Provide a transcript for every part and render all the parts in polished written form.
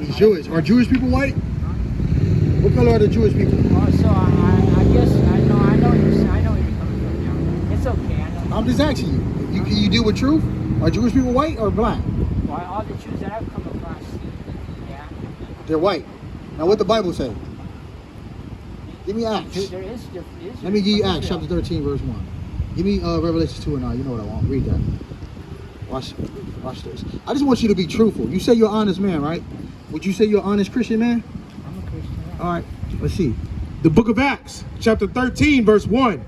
He's Jewish. Are Jewish people white? What color are the Jewish people? Oh, so I guess I know where you're coming from now. It's okay. I know. I'm just asking you. Can you deal with truth? Are Jewish people white or black? Well, all the Jews that I've come across, yeah. They're white. Now, what the Bible say? Give me Acts. There is. Let me give you Acts chapter 13, verse 1. Give me Revelation 2 and 9. You know what I want. Read that. Watch this. I just want you to be truthful. You say you're an honest man, right? Would you say you're an honest Christian man? I'm a Christian. Yeah. All right. Let's see. The book of Acts, chapter 13, verse 1.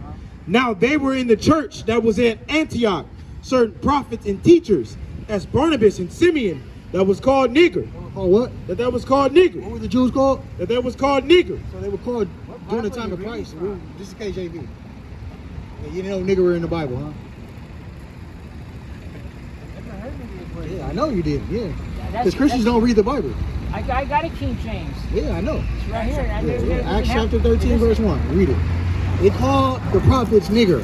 Now they were in the church that was at Antioch, certain prophets and teachers, as Barnabas and Simeon, that was called nigger. Called what? That was called nigger. What were the Jews called? That was called nigger. So they were called during the time of Christ. This is KJV. Yeah, you didn't know nigger were in the Bible, huh? Yeah, I know you did. Yeah. Because Christians don't read the Bible. I got a King James. Yeah, I know. It's right here. Yeah. Acts chapter 13, verse 1. Read it. They call the prophets nigger,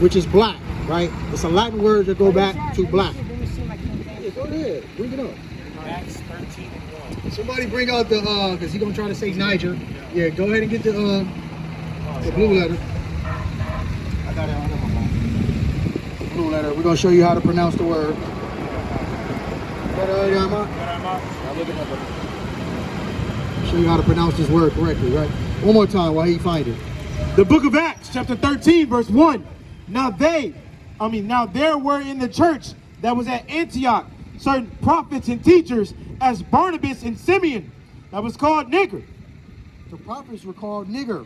which is black, right? It's a Latin word that go back to black. Let me see my King James. Yeah, go ahead. Bring it up. Acts 13 and 1. Somebody bring out the, because he's going to try to say Niger. Yeah, go ahead and get the blue letter. I got it on my phone. Blue letter. We're going to show you how to pronounce the word. Show you how to pronounce this word correctly, right? One more time while he find it. The book of Acts, chapter 13, verse 1. Now there were in the church that was at Antioch certain prophets and teachers, as Barnabas and Simeon, that was called nigger. The prophets were called nigger.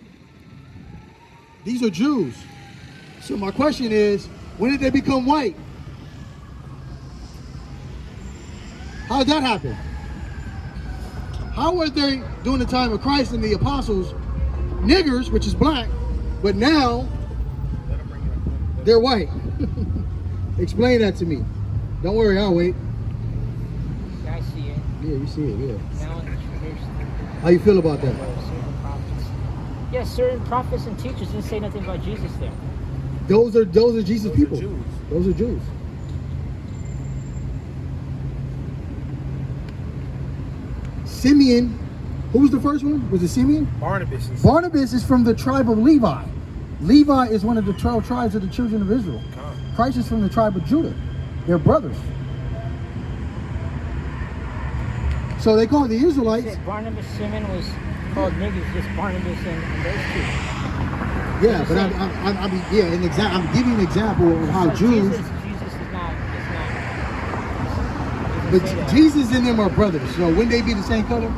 These are Jews. So my question is, when did they become white? How did that happen? How were they during the time of Christ and the apostles niggers, which is black, but now they're white? Explain that to me. Don't worry, I'll wait. I see it. Yeah, you see it, yeah. Now How you feel about that? Yes, certain prophets and teachers didn't say nothing about Jesus there. Those are Jesus people. Those are Jews. Simeon, who was the first one? Was it Simeon? Barnabas. Barnabas is from the tribe of Levi. Levi is one of the 12 tribes of the children of Israel. Christ is from the tribe of Judah. They're brothers. So they call the Israelites. Barnabas, Simeon was called niggas, just Barnabas and those two. Yeah, but I'm giving an example of how Jews. Jesus is not. But Jesus and them are brothers. So wouldn't they be the same color?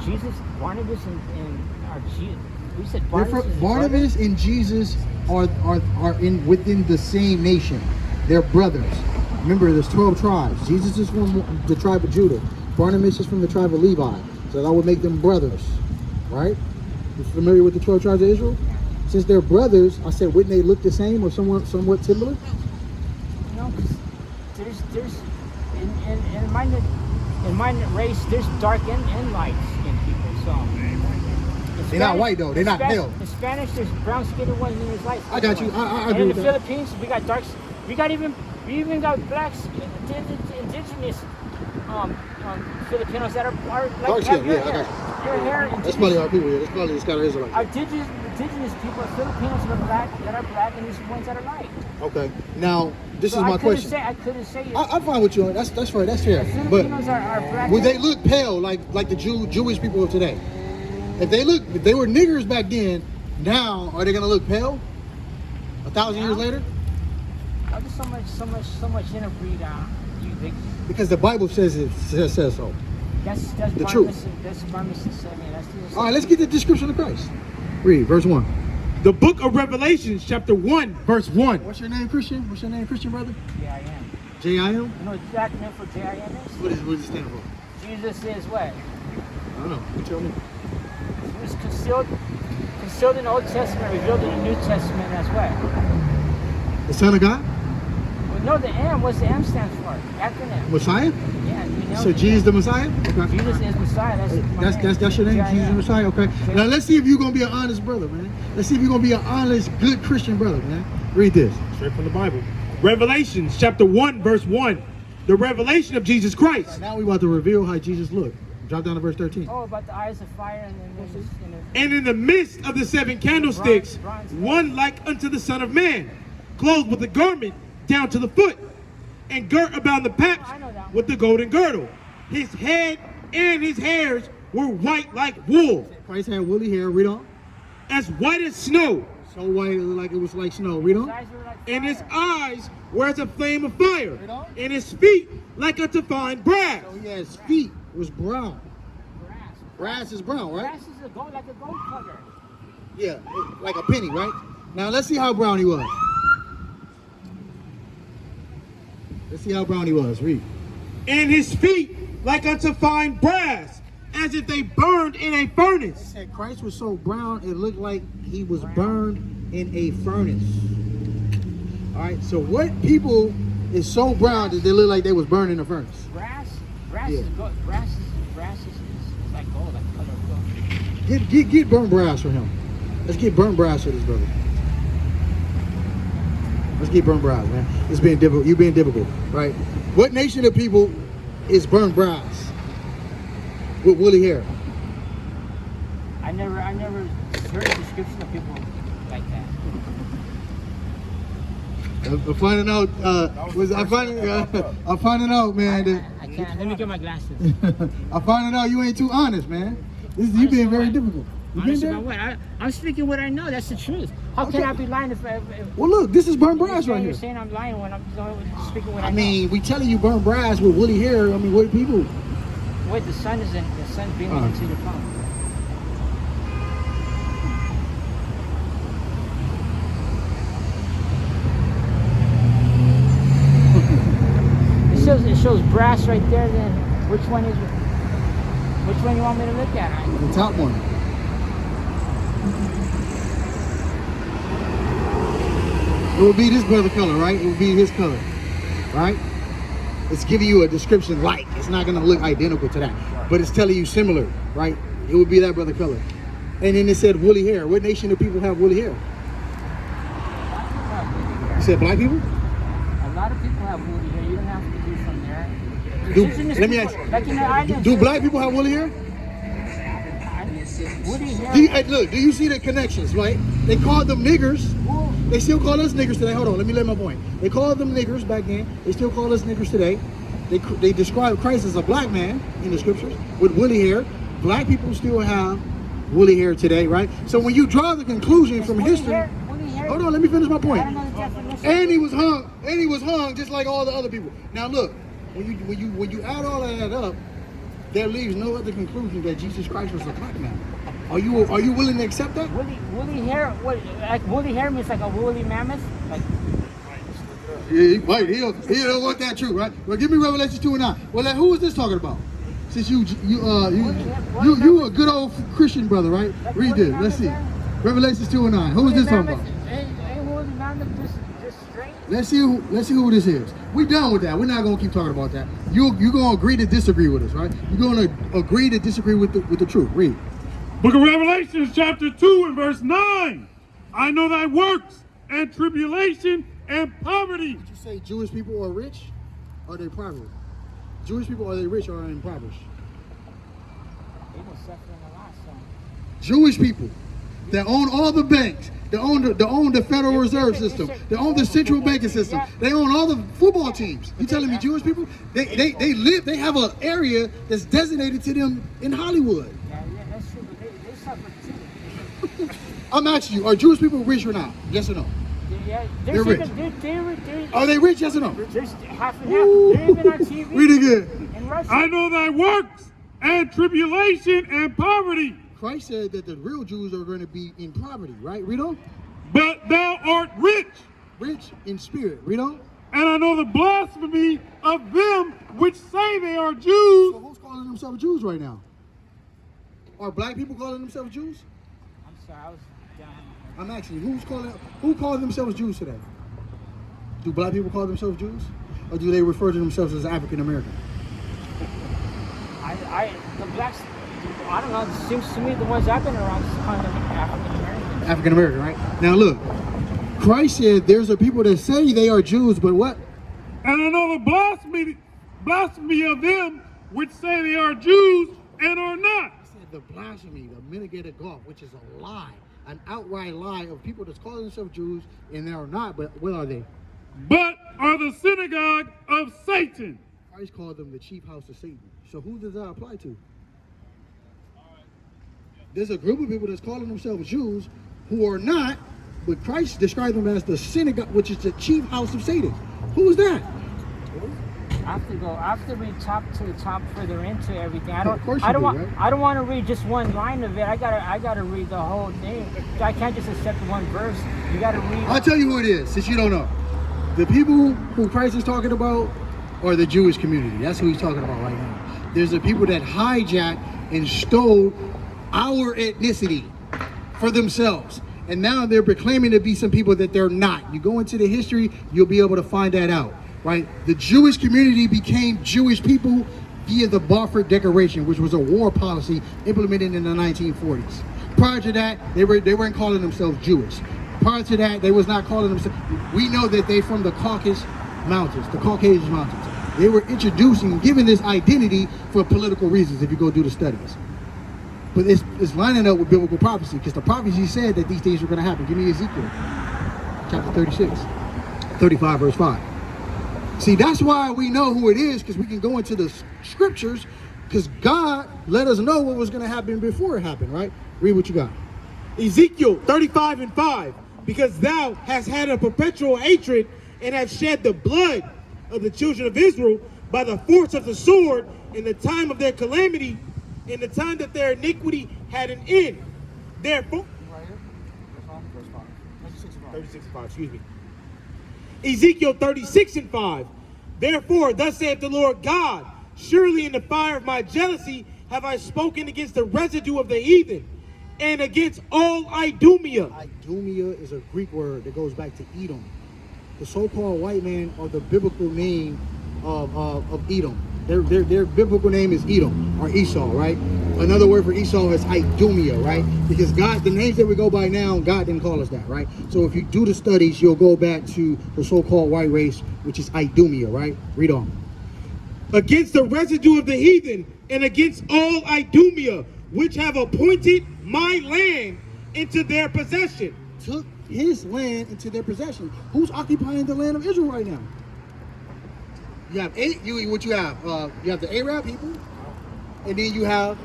Jesus, Barnabas, and Jesus. We said Barnabas. Barnabas and Jesus are within the same nation. They're brothers. Remember, there's 12 tribes. Jesus is from the tribe of Judah. Barnabas is from the tribe of Levi. So that would make them brothers, right? You familiar with the 12 tribes of Israel? Since they're brothers, I said, wouldn't they look the same or somewhat similar? No, because there's in my race, there's dark and light skinned people. So they're not white though. They're not pale. In Spanish, there's brown skinned ones and there's light. I got you. I agree with that. And in the Philippines, we got dark. We even got blacks, indigenous Filipinos that are like dark skin. Yeah, I got you. Your hair. That's probably our people. Yeah, that's probably the Scottish Israelites. Our indigenous people are Filipinos that are black, and these ones that are light. Okay. Now this is my question. I couldn't say it. I'm fine with you. That's fair. That's fair. But Filipinos are black. would they look pale like the Jewish people of today? If they were niggers back then, now are they gonna look pale? 1,000 years later? Why there's so much interbreed Because the Bible says so. That's the truth. That's Barnabas and Simeon. All right, let's get the description of Christ. Read verse 1. The book of Revelation, chapter 1, verse 1. What's your name, Christian? What's your name, Christian brother? J.I.M. J.I.M.? You know what the acronym for J.I.M. is? What does it stand for? Jesus is what? I don't know. You tell me. It was concealed in the Old Testament, revealed in the New Testament as well. The Son of God? Well, no, the M. What's the M stand for? Acronym. Messiah? Yeah, you know. So Jesus the Messiah? Okay. Jesus is Messiah. That's your name? J.I.M. Jesus the Messiah? Okay. Now let's see if you're going to be an honest brother, man. Let's see if you're going to be an honest, good Christian brother, man. Read this. Straight from the Bible. Revelation chapter 1, verse 1. the revelation of Jesus Christ. Now we about to reveal how Jesus looked. Drop down to verse 13. Oh, about the eyes of fire and then And in the midst of the 7 candlesticks, one like unto the Son of Man, clothed with a garment down to the foot, and girt about the paps with the golden girdle. His head and his hairs were white like wool, Christ had woolly hair. Read on. as white as snow, So white it looked like it was like snow. Read on. eyes were like and his fire. eyes were as a flame of fire, Right on. and his feet like unto fine brass. So he had his feet was brown. Brass. Brass is brown, right? Brass is a gold, like a gold color. Yeah, like a penny, right? Now let's see how brown he was. Let's see how brown he was. Read. And his feet like unto fine brass, as if they burned in a furnace. Said Christ was so brown it looked like he was burned in a furnace. All right. So what people is so brown that they look like they was burned in a furnace? Brass Yeah. is gold. Brass is like gold, like color of gold. Get burnt brass for him. Let's get burnt brass for this brother. Let's get burnt brass, man. It's being difficult. You being difficult, right? What nation of people is burnt brass with woolly hair? I never heard a description of people like that. I'm finding out. I'm finding out, man. I can't. Let me get my glasses. I'm finding out you ain't too honest, man. You being very difficult. You Honest been about there? what? I'm speaking what I know. That's the truth. How can Okay. I be lying if Well, look, this is burnt brass right you're here. saying I'm lying when I'm speaking what I I know? mean, we telling you burnt brass with woolly hair. I mean, what people? Wait, the sun's beaming Uh. into the phone. It shows brass right there. Then which one you want me to look at? The top one. It would be this brother color, right? It would be his color, right? It's giving you a description like. It's not gonna look identical to that, but it's telling you similar, right? It would be that brother color. And then it said woolly hair. What nation do people have woolly hair? You said black people? A lot of people have woolly hair. You don't have to be from there. Let me ask Like in the islands, do black people have woolly hair? woolly hair. Hey, look, do you see the connections, right? They called them niggers. They still call us niggers today. Hold on, let me lay my point. They called them niggers back then. They still call us niggers today. They describe Christ as a black man in the scriptures with woolly hair. Black people still have woolly hair today, right? So when you draw the conclusion from history, Woolly hair. hold on, let me finish my point. I don't know the definition. And he was hung just like all the other people. Now look, when you add all of that up, there leaves no other conclusion that Jesus Christ was a black man. Are you willing to accept that? Woolly hair. What? Like woolly hair means like a woolly mammoth. Like Yeah, he don't want that truth, right? Well, give me Revelation 2:9. Well, like, who is this talking about? Since you a good old Christian brother, right? Read this. Let's see. Revelation 2:9. Who is this talking about? Ain't woolly mammoth just straight? Let's see who this is. We done with that. We're not gonna keep talking about that. You gonna agree to disagree with us, right? You're gonna agree to disagree with the truth. Read. Book of Revelation, chapter 2 and verse 9. I know thy works and tribulation and poverty. Did you say Jewish people are rich? Or are they poverty? Jewish people, are they rich or are they impoverished? They've been suffering a lot, so. Jewish people that own all the banks, they own the Federal Reserve System, they own the central banking system, they own all the football teams. You telling me Jewish people? They have an area that's designated to them in Hollywood. Yeah, that's true. But they suffer too. I'm asking you, are Jewish people rich or not? Yes or no? Yeah, They're rich. Are they rich? Yes or no? There's half and half. Ooh. They're even on TV. Read again. In Russia. I know thy works and tribulation and poverty. Christ said that the real Jews are going to be in poverty, right? Read on. But thou art rich. Rich in spirit. Read on. And I know the blasphemy of them which say they are Jews. So who's calling themselves Jews right now? Are black people calling themselves Jews? I'm sorry, I was down. I'm asking you, who calls themselves Jews today? Do black people call themselves Jews? Or do they refer to themselves as African American? The blacks, I don't know, it seems to me the ones I've been around is kind of African American. African American, right? Now look, Christ said there's a people that say they are Jews, but what? And I know the blasphemy of them which say they are Jews and are not. He said the blasphemy, the mitigated gulf, which is a lie, an outright lie of people that's calling themselves Jews and they are not. But what are they? But are the synagogue of Satan. Christ called them the chief house of Satan. So who does that apply to? There's a group of people that's calling themselves Jews who are not, but Christ described them as the synagogue, which is the chief house of Satan. Who is that? After we top further into everything. I Of course you don't do, want right? I don't want to read just one line of it. I gotta read the whole thing. I can't just accept one verse. You gotta read. I'll tell you who it is, since you don't know. The people who Christ is talking about are the Jewish community. That's who he's talking about right now. There's the people that hijacked and stole our ethnicity for themselves. And now they're proclaiming to be some people that they're not. You go into the history, you'll be able to find that out, right? The Jewish community became Jewish people via the Balfour Declaration, which was a war policy implemented in the 1940s. Prior to that, they weren't calling themselves Jewish. Prior to that, they was not calling themselves. We know that they from the Caucasus Mountains, the Caucasian Mountains. They were introducing, giving this identity for political reasons. If you go do the studies, but it's lining up with biblical prophecy, because the prophecy said that these things were going to happen. Give me Ezekiel, chapter 36, 35, verse 5. See, that's why we know who it is, because we can go into the scriptures, because God let us know what was going to happen before it happened. Right? Read what you got. Ezekiel 35 and 5. Because thou hast had a perpetual hatred and hast shed the blood of the children of Israel by the force of the sword in the time of their calamity, in the time that their iniquity had an end. Therefore, Right here. Verse 5. 36 and 5, excuse me. Ezekiel 36 and 5. Therefore, thus saith the Lord God, surely in the fire of my jealousy have I spoken against the residue of the heathen, and against all Idumea. Idumea is a Greek word that goes back to Edom. The so-called white man are the biblical name of Edom. Their biblical name is Edom or Esau, right? Another word for Esau is Idumea, right? Because God, the names that we go by now, God didn't call us that, right? So if you do the studies, you'll go back to the so-called white race, which is Idumea, right? Read on. Against the residue of the heathen, and against all Idumea, which have appointed my land into their possession. Took his land into their possession. Who's occupying the land of Israel right now? You have you have the Arab people, and then you have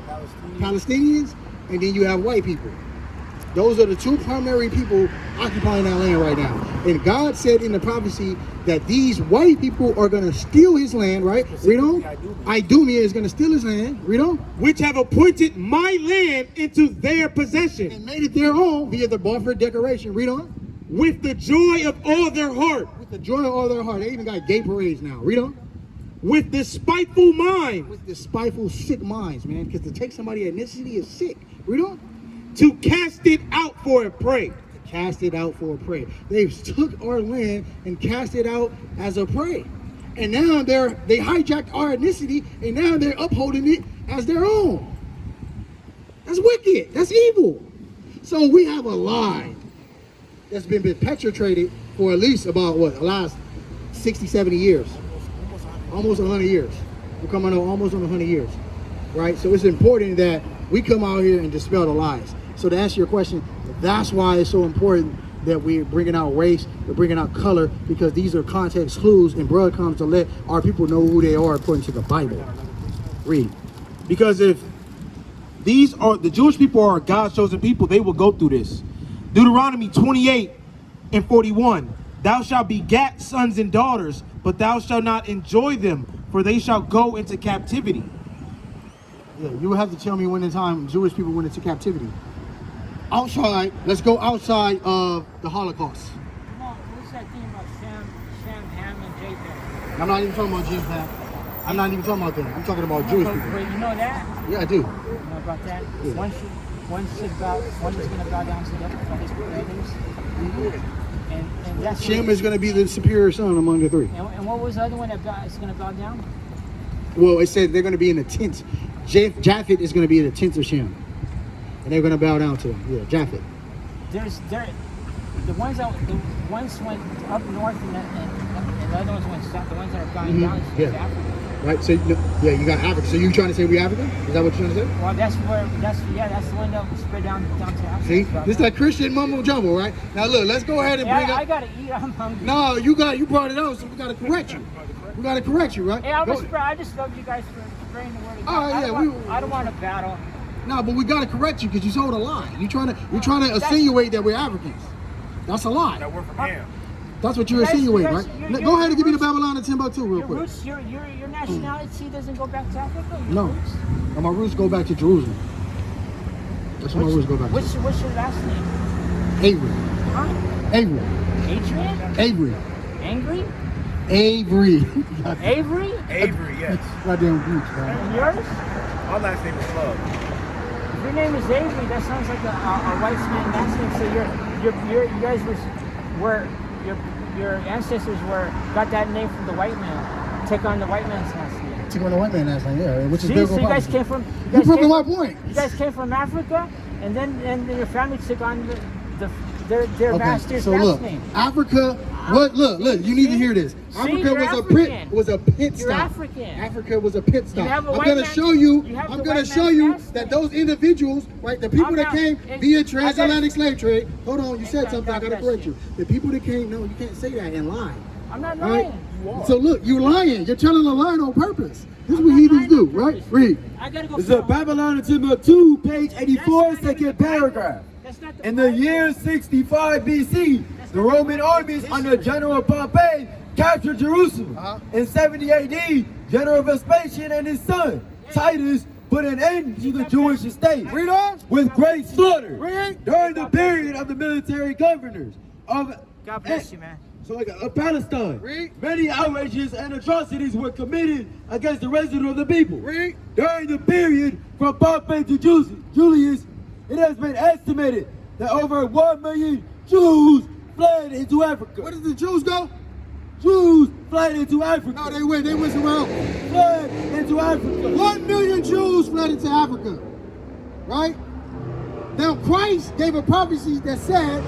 Palestinians, and then you have white people. Those are the two primary people occupying that land right now. And God said in the prophecy that these white people are going to steal his land, right? Read on. Idumea is going to steal his land. Read on. Which have appointed my land into their possession. And made it their own via the Balfour Declaration. Read on. With the joy of all their heart. With the joy of all their heart. They even got gay parades now. Read on. With despiteful mind. With despiteful, sick minds, man. Because to take somebody's ethnicity is sick. Read on. To cast it out for a prey. Cast it out for a prey. They took our land and cast it out as a prey. And now they hijacked our ethnicity, and now they're upholding it as their own. That's wicked. That's evil. So we have a lie that's been perpetuated for at least about the last 60, 70 years. Almost 100 years. We're coming on almost on 100 years. Right? So it's important that we come out here and dispel the lies. So to answer your question, that's why it's so important that we're bringing out race, we're bringing out color, because these are context clues and breadcrumbs to let our people know who they are according to the Bible. Read. Because if these are the Jewish people are God's chosen people, they will go through this. Deuteronomy 28 and 41. Thou shalt begat sons and daughters, but thou shalt not enjoy them, for they shall go into captivity. Yeah, you will have to tell me when in time Jewish people went into captivity. Outside, let's go outside of the Holocaust. No, what's that thing about Shem, Ham, and Japheth? I'm not even talking about Jews, man. I'm not even talking about them. I'm talking about Jewish people. Wait, you know that? Yeah, I do. You know about that? Yeah. One is going to bow down to his brothers. And that's Shem is going to be the superior son among the three. And what was the other one that is going to bow down? Well, it said they're going to be in the tent. Japheth is going to be in the tent of Shem. And they're going to bow down to him. Yeah, Japheth. The ones went up north and the other ones went south. The ones that are bowing down is Yeah. Africa. Right? So yeah, you got Africa. So you trying to say we African? Is that what you're trying to say? Well, that's the one that was spread down to Africa. See, this is that Christian mumbo jumbo, right? Now look, let's go ahead and bring up. I gotta eat. I'm hungry. No, you brought it out, so we gotta correct you. We gotta correct you, right? Hey, I just love you guys for spreading the word of God. Oh, yeah, I don't want to battle. No, but we gotta correct you because you told a lie. You're trying to insinuate that we're Africans. That's a lie. That we're from Ham. That's what you're insinuating, right? Go ahead and give me the Babylon and Timbuktu real Your quick. roots, your nationality doesn't go back to Africa? No. And my roots go back to Jerusalem. That's where my roots go back to. What's your last name? Avery. Huh? Avery. Adrian? Avery. Angry? Avery. Avery? Avery, yes. Goddamn roots, man. And yours? My last name is Love. If your name is Avery, that sounds like a white man's last name. So you guys were your ancestors got that name from the white man. Take on the white man's last name. Took on the white man last night, yeah. Which is See, so you guys came from. You're proving my point. You guys came from Africa, and then your family took on their master's last name. Africa. Look, you need to hear this. Africa was a pit You're stop. African. Africa was a pit stop. have a I'm white gonna man- show you. you have I'm the gonna white show man's you last that name. those individuals, right, the people that came via transatlantic slave trade. Hold on, you said something. I gotta correct you. The people that came. No, you can't say that and lie. I'm not Right? lying. So look, you're lying. You're telling a lie on purpose. This is what heathens do, right? Read. I gotta go. This is a Babylon and Timbuktu, page 84, second paragraph. That's not the In the year 65 BC, the Roman armies under General Pompey captured Jerusalem. In 70 AD, General Vespasian and his son, Titus, put an end to the Jewish state. Read on. With great slaughter. Read. During the period of the military governors of God bless you, man. of Palestine. Read. Many outrages and atrocities were committed against the residue of the people. Read. During the period from Pompey to Julius, it has been estimated that over 1 million Jews fled into Africa. Where did the Jews go? Jews fled into Africa. No, they went somewhere else. Fled into Africa. 1 million Jews fled into Africa, right? Now Christ gave a prophecy that said,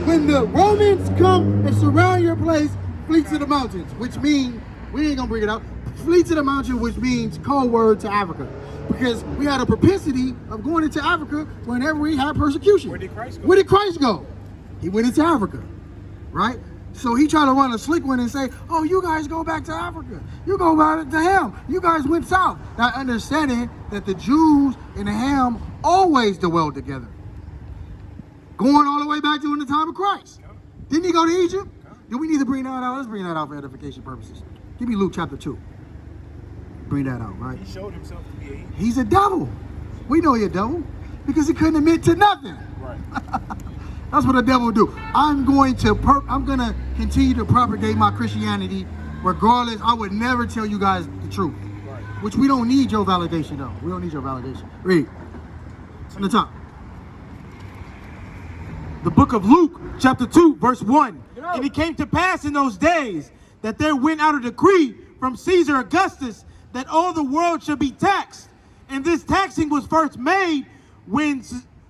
when the Romans come and surround your place, flee to the mountains, which means, we ain't gonna bring it up, flee to the mountain, which means code word to Africa. Because we had a propensity of going into Africa whenever we had persecution. Where did Christ go? Where did Christ go? He went into Africa, right? So he tried to run a slick one and say, oh, you guys go back to Africa. You go back to Ham. You guys went south. Now understanding that the Jews and the Ham always dwelled together. Going all the way back to the time of Christ. Didn't he go to Egypt? Do we need to bring that out? Let's bring that out for edification purposes. Give me Luke chapter 2. Bring that out, right? He showed himself to be a He's a devil. We know he's a devil because he couldn't admit to nothing. right. That's what a devil do. I'm going to continue to propagate my Christianity regardless. I would never tell you guys the truth. Right. Which we don't need your validation though. We don't need your validation. Read. On the top. The book of Luke, chapter 2, verse 1. And it came to pass in those days that there went out a decree from Caesar Augustus that all the world should be taxed. And this taxing was first made when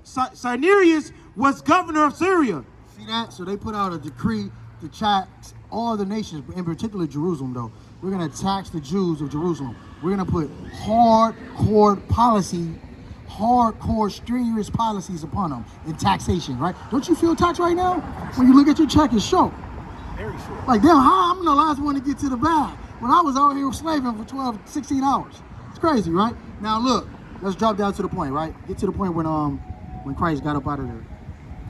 Cyrenius was governor of Syria. See that? So they put out a decree to tax all the nations, but in particular Jerusalem though. We're going to tax the Jews of Jerusalem. We're going to put hardcore strenuous policies upon them in taxation, right? Don't you feel taxed right now? When you look at your check, it's short. Very short. Like, damn, how I'm the last one to get to the bag when I was out here slaving for 12, 16 hours. It's crazy, right? Now look, let's drop down to the point, right? Get to the point when Christ got up out of there.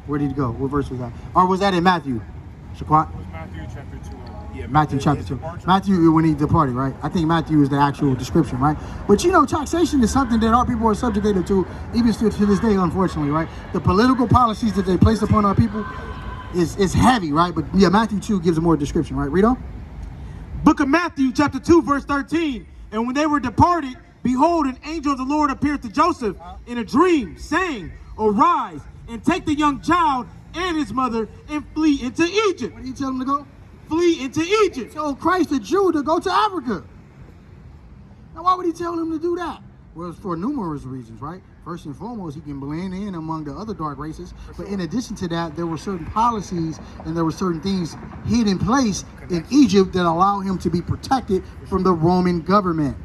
Where did he go? What verse was that? Or was that in Matthew? Shaquat? It was Matthew chapter 2. Yeah, Matthew chapter his 2. departure. Matthew when he departed, right? I think Matthew is the actual description, right? But you know, taxation is something that our people are subjugated to, even still to this day, unfortunately, right? The political policies that they place upon our people is heavy, right? But yeah, Matthew 2 gives a more description, right? Read on. Book of Matthew, chapter 2, verse 13. And when they were departed, behold, an angel of the Lord appeared to Joseph in a dream, saying, arise and take the young child and his mother and flee into Egypt. What did he tell them to go? Flee into Egypt. He told Christ, the Jew, to go to Africa. Now, why would he tell him to do that? Well, it's for numerous reasons, right? First and foremost, he can blend in among the other dark races. But in addition to that, there were certain policies and there were certain things hid in place in Egypt that allow him to be protected from the Roman government.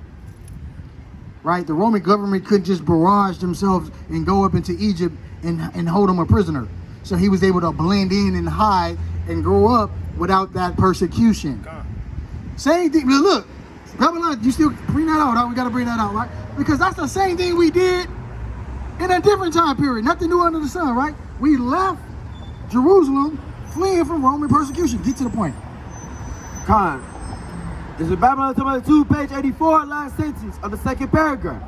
right? The Roman government couldn't just barrage themselves and go up into Egypt and hold him a prisoner. So he was able to blend in and hide and grow up without that persecution. Same thing. Look, Babylon, you still bring that out, right? We got to bring that out, right? Because that's the same thing we did in a different time period. Nothing new under the sun, right? We left Jerusalem fleeing from Roman persecution. Get to the point. Khan. This is Babylon 2, page 84, last sentence of the second paragraph.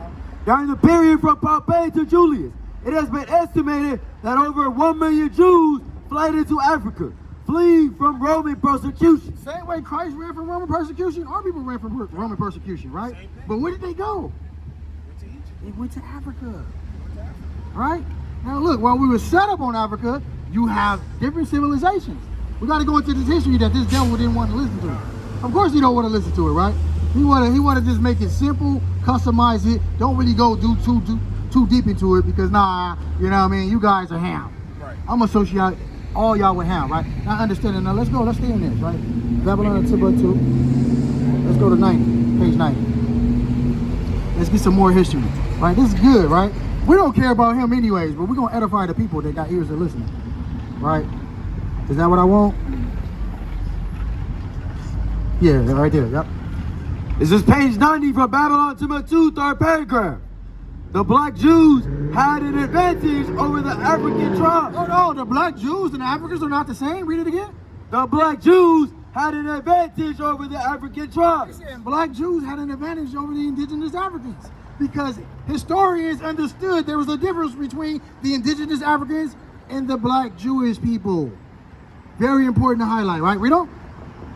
During the period from Pompey to Julius, it has been estimated that over 1 million Jews fled into Africa, fleeing from Roman persecution. Same way Christ ran from Roman persecution, our people ran from Roman persecution, right? But where did they go? They went to Africa, right? Now look, while we were set up on Africa, you have different civilizations. We got to go into this history that this devil didn't want to listen to. Of course he don't want to listen to it, right? He want to just make it simple, customize it, don't really go too deep into it because nah, you know what I mean, you guys are ham. Right. I'm gonna associate all y'all with ham, right? Now understanding, now let's stay in this, right? Babylon 2. Let's go to 90, page 90. Let's get some more history, right? This is good, right? We don't care about him anyways, but we're gonna edify the people that got ears to listen, right? Is that what I want? Yeah, right there, yep. This is page 90 from Babylon 2, third paragraph. The black Jews had an advantage over the African tribes. Oh no, the black Jews and the Africans are not the same. Read it again. The black Jews had an advantage over the African tribes. Black Jews had an advantage over the indigenous Africans because historians understood there was a difference between the indigenous Africans and the black Jewish people. Very important to highlight, right? Read on.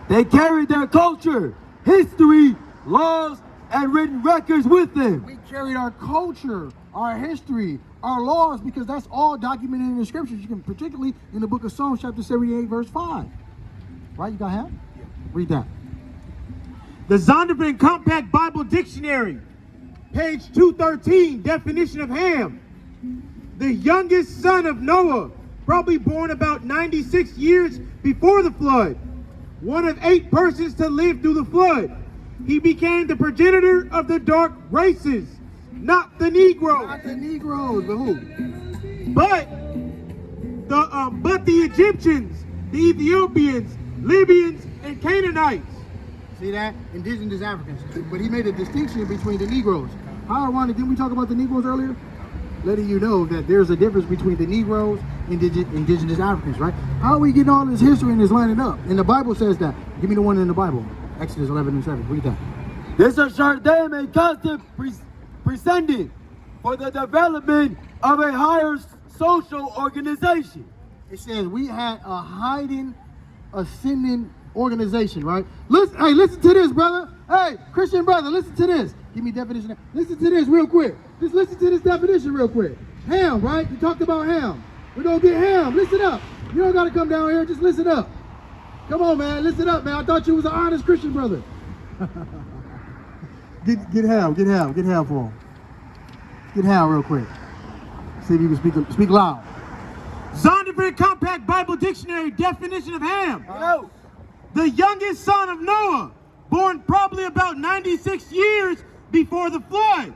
They carried their culture, history, laws, and written records with them. We carried our culture, our history, our laws, because that's all documented in the scriptures. You can, particularly in the book of Psalms, chapter 78, verse 5. Right? You got him? Yeah. Read that. The Zondervan Compact Bible Dictionary, page 213, definition of Ham. The youngest son of Noah, probably born about 96 years before the flood. One of 8 persons to live through the flood. He became the progenitor of the dark races, not the Negroes. Not the Negroes, but who? But the Egyptians, the Ethiopians, Libyans, and Canaanites. See that? Indigenous Africans. But he made a distinction between the Negroes. How ironic, didn't we talk about the Negroes earlier? Letting you know that there's a difference between the Negroes and indigenous Africans, right? How are we getting all this history and this lining up? And the Bible says that. Give me the one in the Bible. Exodus 11:7. Read that. This assured them a constant precedent for the development of a higher social organization. It says we had a hiding, ascending organization, right? Listen, hey, listen to this, brother. Hey, Christian brother, listen to this. Give me definition. Listen to this real quick. Just listen to this definition real quick. Ham, right? You talked about ham. We're gonna get ham. Listen up. You don't gotta come down here. Just listen up. Come on, man. Listen up, man. I thought you was an honest Christian brother. get ham for him. Get ham real quick. See if you can speak loud. Zondervan Compact Bible Dictionary, definition of Ham. Hello. The youngest son of Noah, born probably about 96 years before the flood.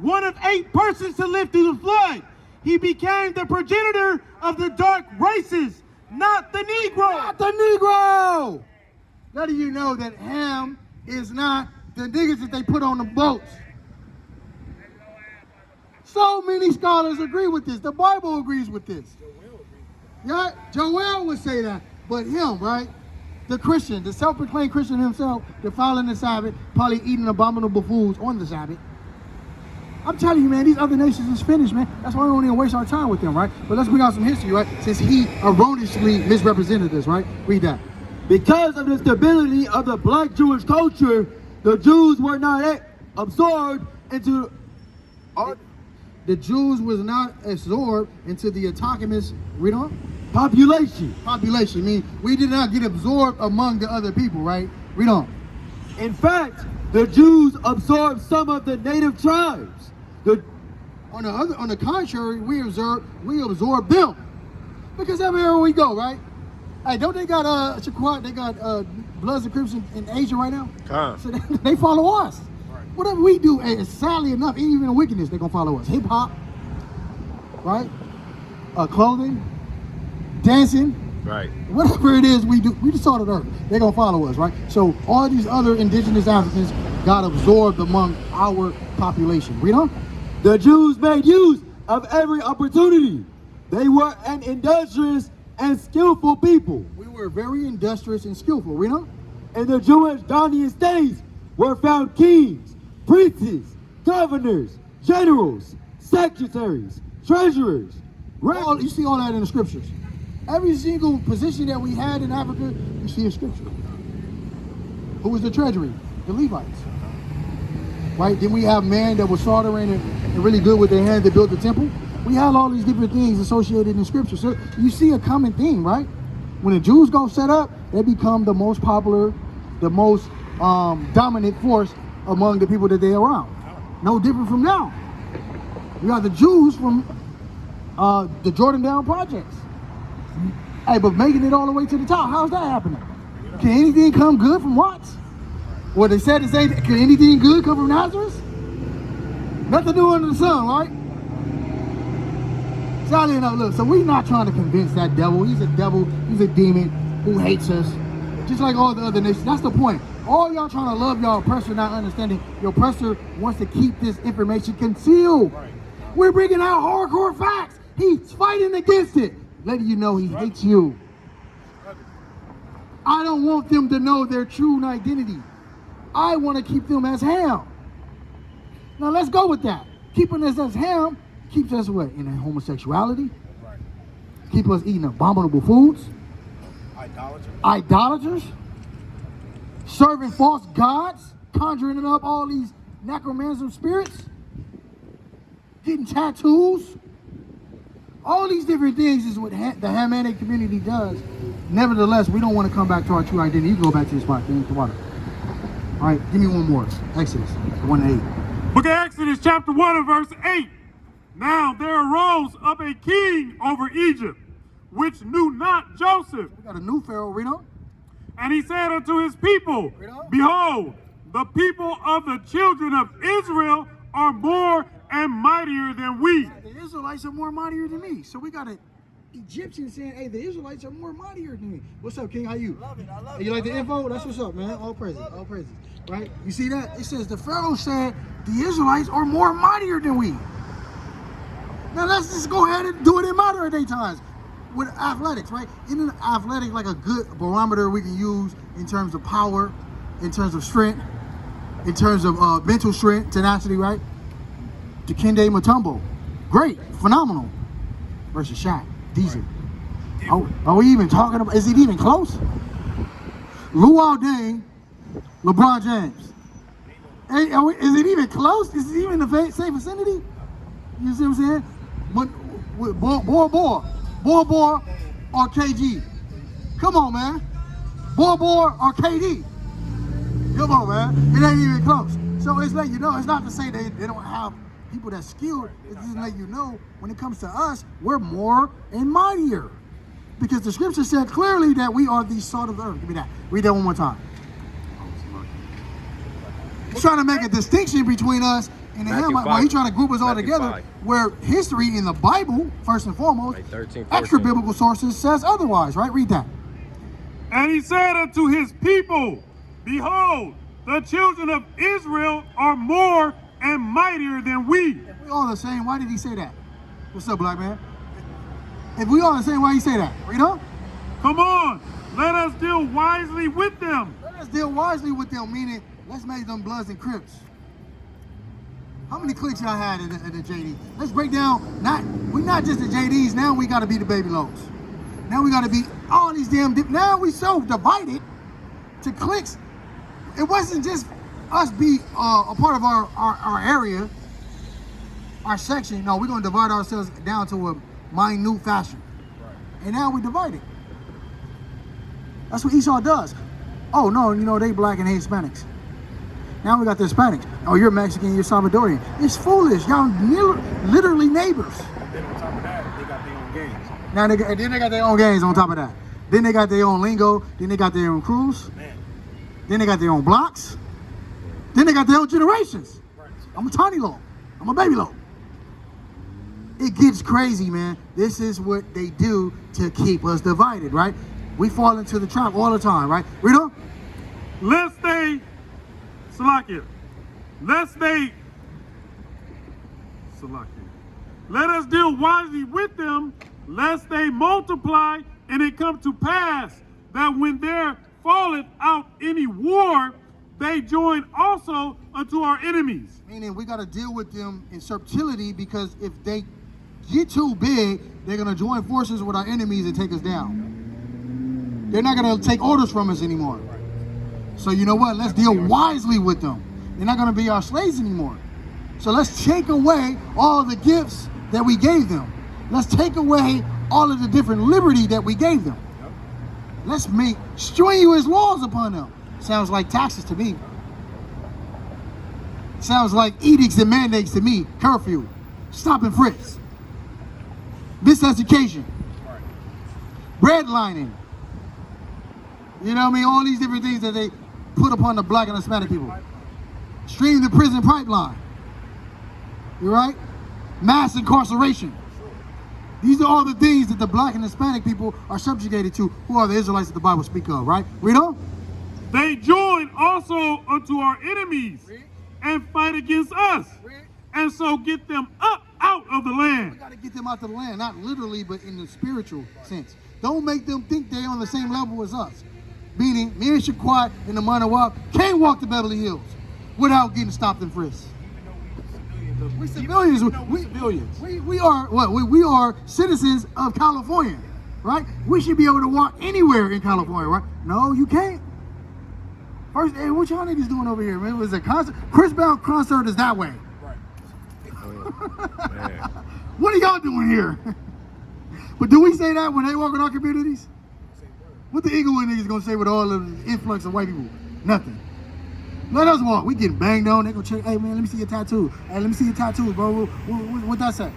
One of 8 persons to live through the flood. He became the progenitor of the dark races, not the Negro. Not the Negro. Letting you know that Ham is not the niggas that they put on the boats. So many scholars agree with this. The Bible agrees with this. Yeah, Joel would say that, but him, right? The Christian, the self-proclaimed Christian himself, defiling the Sabbath, probably eating abominable foods on the Sabbath. I'm telling you, man, these other nations is finished, man. That's why we don't even waste our time with them, right? But let's bring out some history, right? Since he erroneously misrepresented this, right? Read that. Because of the stability of the black Jewish culture, the Jews were not absorbed into the Jews was not absorbed into the autonomous, read on? population. Population, I mean, we did not get absorbed among the other people, right? Read on. In fact, the Jews absorbed some of the native tribes. On the contrary, we absorb them. Because everywhere we go, right? Hey, don't they got Shaquat, they got Bloods and Crips in Asia right now? So they follow us. Whatever we do, and sadly enough, even in wickedness, they're gonna follow us. Hip hop, right? Clothing, dancing, Right. whatever it is we do, we just salt of the earth. They're gonna follow us, right? So all these other indigenous Africans got absorbed among our population. Read on. The Jews made use of every opportunity. They were an industrious and skillful people. We were very industrious and skillful. Read on. In the Jewish Ghanaian states were found kings, princes, governors, generals, secretaries, treasurers. You see all that in the scriptures. Every single position that we had in Africa, you see in scripture. Who was the treasury? The Levites. Right? Then we have men that were soldering and really good with their hands that built the temple. We have all these different things associated in scripture. So you see a common theme, right? When the Jews go set up, they become the most popular, the most dominant force among the people that they're around. No different from now. You got the Jews from the Jordan Down projects. Hey, but making it all the way to the top, how's that happening? Can anything come good from Watts? Well, they said to say, can anything good come from Nazareth? Nothing new under the sun, right? Sadly enough, look, so we're not trying to convince that devil. He's a demon who hates us, just like all the other nations. That's the point. All y'all trying to love your oppressor, not understanding your oppressor wants to keep this information concealed. Right. We're bringing out hardcore facts. He's fighting against it, letting you know he hates you. I don't want them to know their true identity. I want to keep them as Ham. Now let's go with that. Keeping us as Ham keeps us what? In homosexuality. Right. Keep us eating abominable foods. Idolaters. Serving false gods. Conjuring up all these necromancer spirits. Getting tattoos. All these different things is what the Hamanic community does. Nevertheless, we don't want to come back to our true identity. You can go back to the spot. Come on. All right, give me one more. Exodus 1:8. Book of Exodus, chapter 1 and verse 8. Now there arose up a king over Egypt, which knew not Joseph. We got a new Pharaoh, read on. And he said unto his people, behold, the people of the children of Israel are more and mightier than we. The Israelites are more mightier than me. So we got an Egyptian saying, hey, the Israelites are more mightier than me. What's up, King? How you? Love it, I love You like the info? That's what's up, man. All praises. Right? You see that? It says the Pharaoh said the Israelites are more mightier than we. Now let's just go ahead and do it in modern day times with athletics, right? Isn't athletic like a good barometer we can use in terms of power, in terms of strength, in terms of mental strength, tenacity, right? Dikembe Mutombo, great, phenomenal, versus Shaq, decent. Are we even talking about, is it even close? Luol Deng, LeBron James. Hey, is it even close? Is it even in the same vicinity? You see what I'm saying? Bora or KG? Come on, man. Bora or KD? Come on, man. It ain't even close. So it's letting you know, it's not to say they don't have people that's skilled. It's just letting you know, when it comes to us, we're more and mightier. Because the scripture said clearly that we are the salt of the earth. Give me that. Read that one more time. He's trying to make a distinction between us and the Hamite. Well, he's trying to group us all together, 5. Where history in the Bible, first and foremost, 13, extra biblical sources says otherwise, right? Read that. And he said unto his people, behold, the children of Israel are more and mightier than we. If we all the same, why did he say that? What's up, black man? If we all the same, why did he say that? Read on. Come on, let us deal wisely with them. Let us deal wisely with them, meaning let's make them Bloods and Crips. How many cliques y'all had in the JD? Let's break down, we're not just the JDs, now we gotta be the Baby Lows. Now we gotta be all these now we so divided to cliques. It wasn't just us be a part of our area, our section. No, we're gonna divide ourselves down to a minute fashion. Right. And now we divided. That's what Esau does. Oh no, you know, they black and hate Hispanics. Now we got the Hispanics. Oh, you're Mexican, you're Salvadorian. It's foolish. Y'all literally neighbors. Then on top of that, they got their own gangs. Then they got their own gangs on top of that. Then they got their own lingo. Then they got their own crews. Man. Then they got their own blocks. Then they got their own generations. I'm a tiny law. I'm a baby law. It gets crazy, man. This is what they do to keep us divided, right? We fall into the trap all the time, right? Read on. Lest they, Salakia, lest they, Salakia, let us deal wisely with them, lest they multiply, and it come to pass that when there falleth out any war, they join also unto our enemies. Meaning we got to deal with them in subtlety, because if they get too big, they're going to join forces with our enemies and take us down. They're not going to take orders from us anymore. So you know what? Let's deal wisely with them. They're not going to be our slaves anymore. So let's take away all the gifts that we gave them. Let's take away all of the different liberty that we gave them. Let's make strenuous laws upon them. Sounds like taxes to me. Sounds like edicts and mandates to me. Curfew. Stop and frisk. Miseducation. Redlining. You know what I mean? All these different things that they put upon the black and Hispanic people. Stream the prison pipeline. You right? Mass incarceration. These are all the things that the black and Hispanic people are subjugated to, who are the Israelites that the Bible speaks of, right? Read on. They join also unto our enemies and fight against us, and so get them up out of the land. We got to get them out of the land, not literally, but in the spiritual sense. Don't make them think they're on the same level as us. Meaning, me and Shaquat and the Manawak can't walk to Beverly Hills without getting stopped and frisked. We're civilians. We are what? We are citizens of California, right? We should be able to walk anywhere in California, right? No, you can't. First, hey, what y'all niggas doing over here, man? It was a concert. Chris Brown concert is that way. Right. What are y'all doing here? But do we say that when they walk in our communities? What the Eaglewood niggas gonna say with all of the influx of white people? Nothing. Let us walk. We getting banged on. They gonna check. Hey man, let me see your tattoo. Hey, let me see your tattoo, bro. What that say?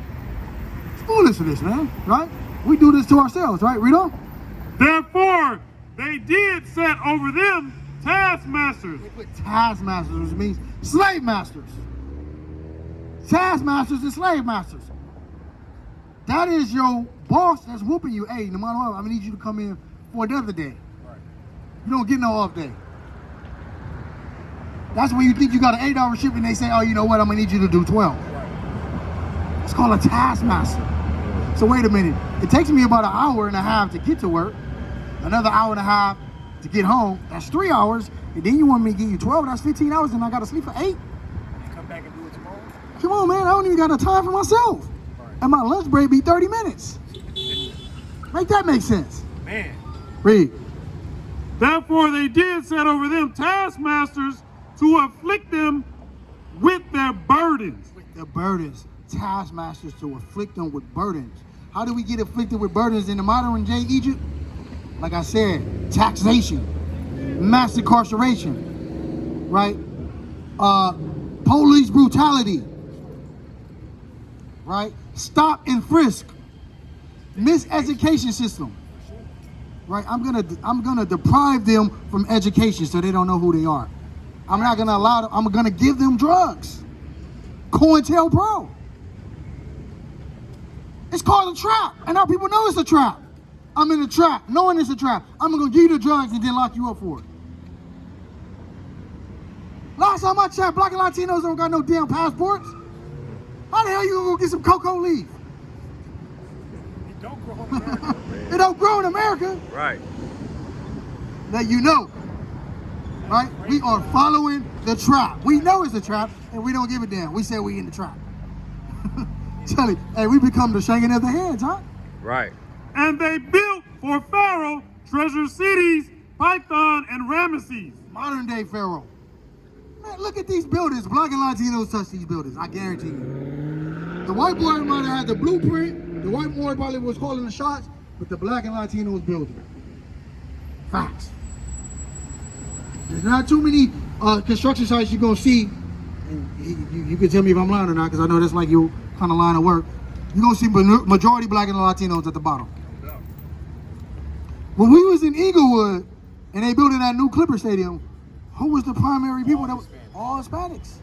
It's foolish for this, man. Right? We do this to ourselves, right? Read on. Therefore, they did set over them taskmasters. They put taskmasters, which means slave masters. Taskmasters and slave masters. That is your boss that's whooping you. Hey, no matter what, I'm gonna need you to come in for another day. Right. You don't get no off day. That's when you think you got an 8-hour shift and they say, oh, you know what, I'm gonna need you to do 12. Right. It's called a taskmaster. So wait a minute. It takes me about an hour and a half to get to work, another hour and a half to get home. That's 3 hours. And then you want me to give you 12, that's 15 hours, and I gotta sleep for 8. You come back and do it tomorrow? Come on, man, I don't even got the time for myself. Right. And my lunch break be 30 minutes. Make that make sense. Man. Read. Therefore they did set over them taskmasters to afflict them with their burdens. With their burdens. Taskmasters to afflict them with burdens. How do we get afflicted with burdens in the modern day Egypt? Like I said, taxation, mass incarceration, right? Police brutality, right? Stop and frisk, miseducation system, right? I'm gonna deprive them from education so they don't know who they are. I'm not gonna allow them. I'm gonna give them drugs. COINTELPRO. It's called a trap, and our people know it's a trap. I'm in a trap, knowing it's a trap. I'm gonna give you the drugs and then lock you up for it. Last time I checked, black and Latinos don't got no damn passports. How the hell you gonna go get some cocoa leaf? It don't grow in America. It don't grow in America. Right. Now you know, right? We are following the trap. We know it's a trap, and we don't give a damn. We say we in the trap. Tell you, hey, we become the shaking of the heads, huh? Right. And they built for Pharaoh treasure cities, Python and Ramesses. Modern day Pharaoh. Man, look at these buildings. Black and Latinos touch these buildings, I guarantee you. The white boy might have had the blueprint, the white boy probably was calling the shots, but the black and Latinos built it. Facts. There's not too many construction sites you're gonna see, and you can tell me if I'm lying or not, because I know that's like your kind of line of work. You're gonna see majority black and Latinos at the bottom. When we was in Eaglewood and they building that new Clipper Stadium, who was the primary people that was? All Hispanics.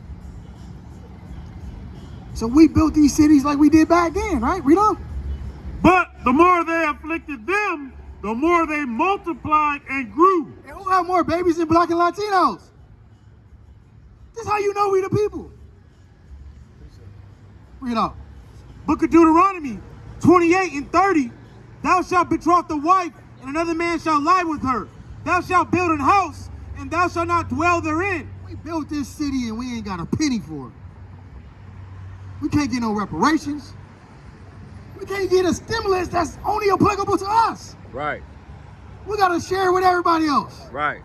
So we built these cities like we did back then, right? We don't. But the more they afflicted them, the more they multiplied and grew. And who have more babies than Black and Latinos? This is how you know we the people. Read out. Book of Deuteronomy 28 and 30. Thou shalt betroth the wife, and another man shall lie with her. Thou shalt build an house, and thou shalt not dwell therein. We built this city and we ain't got a penny for it. We can't get no reparations. We can't get a stimulus that's only applicable to us. Right. We gotta share with everybody else. Right.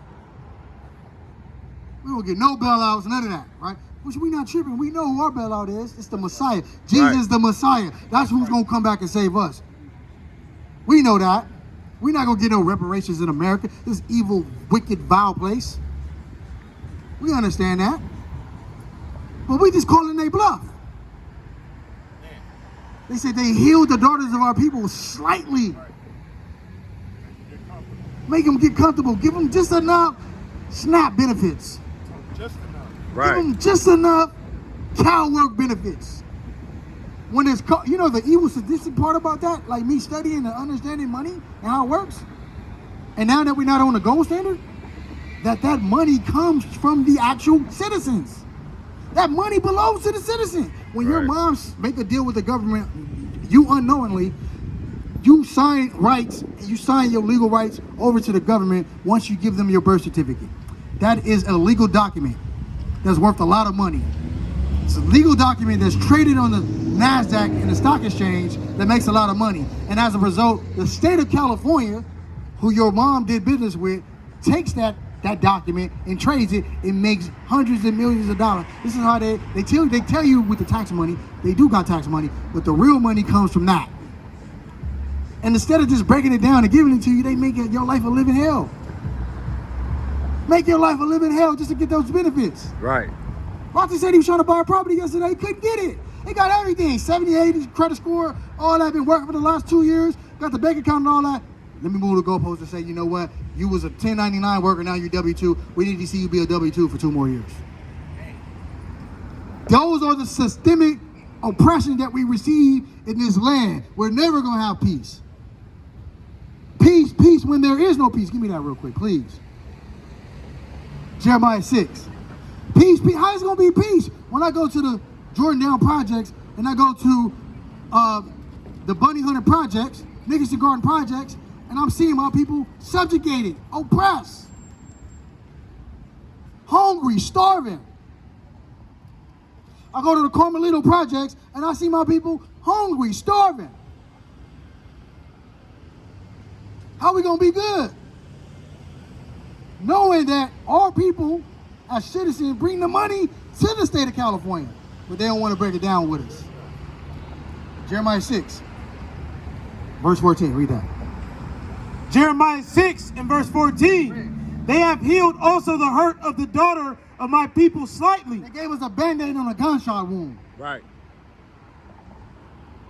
We don't get no bailouts, none of that, right? Which we not tripping. We know who our bailout is. It's the Messiah. Jesus is the Messiah. That's who's gonna come back and save us. We know that. We're not gonna get no reparations in America. This evil, wicked, vile place. We understand that. But we just calling they bluff. They said they healed the daughters of our people slightly. Make them get comfortable. Give them just enough SNAP benefits. Just enough. Right. Give them just enough cow work benefits. When it's, you know, the evil sadistic part about that, like me studying and understanding money and how it works. And now that we're not on the gold standard, that money comes from the actual citizens. That money belongs to the citizen. When your moms make a deal with the government, you unknowingly, you sign rights, you sign your legal rights over to the government once you give them your birth certificate. That is a legal document that's worth a lot of money. It's a legal document that's traded on the NASDAQ and the stock exchange that makes a lot of money. And as a result, the state of California, who your mom did business with, takes that document and trades it and makes hundreds of millions of dollars. This is how they tell you with the tax money, they do got tax money, but the real money comes from that. And instead of just breaking it down and giving it to you, they make your life a living hell. Make your life a living hell just to get those benefits. Right. Rocky said he was trying to buy a property yesterday, he couldn't get it. They got everything, 70, 80 credit score, all that, been working for the last 2 years, got the bank account and all that. Let me move the goalpost and say, you know what? You was a 1099 worker, now you're W-2. We need to see you be a W-2 for 2 more years. Those are the systemic oppression that we receive in this land. We're never gonna have peace. Peace when there is no peace. Give me that real quick, please. Jeremiah 6. Peace. How is it gonna be peace? When I go to the Jordan Down projects and I go to the Bunny Hunter projects, Nicholson Garden projects, and I'm seeing my people subjugated, oppressed, hungry, starving. I go to the Carmelito projects and I see my people hungry, starving. How we gonna be good? Knowing that our people as citizens bring the money to the state of California, but they don't want to break it down with us. Jeremiah 6, verse 14, read that. Jeremiah 6 and verse 14. They have healed also the hurt of the daughter of my people slightly. They gave us a Band-Aid on a gunshot wound. Right.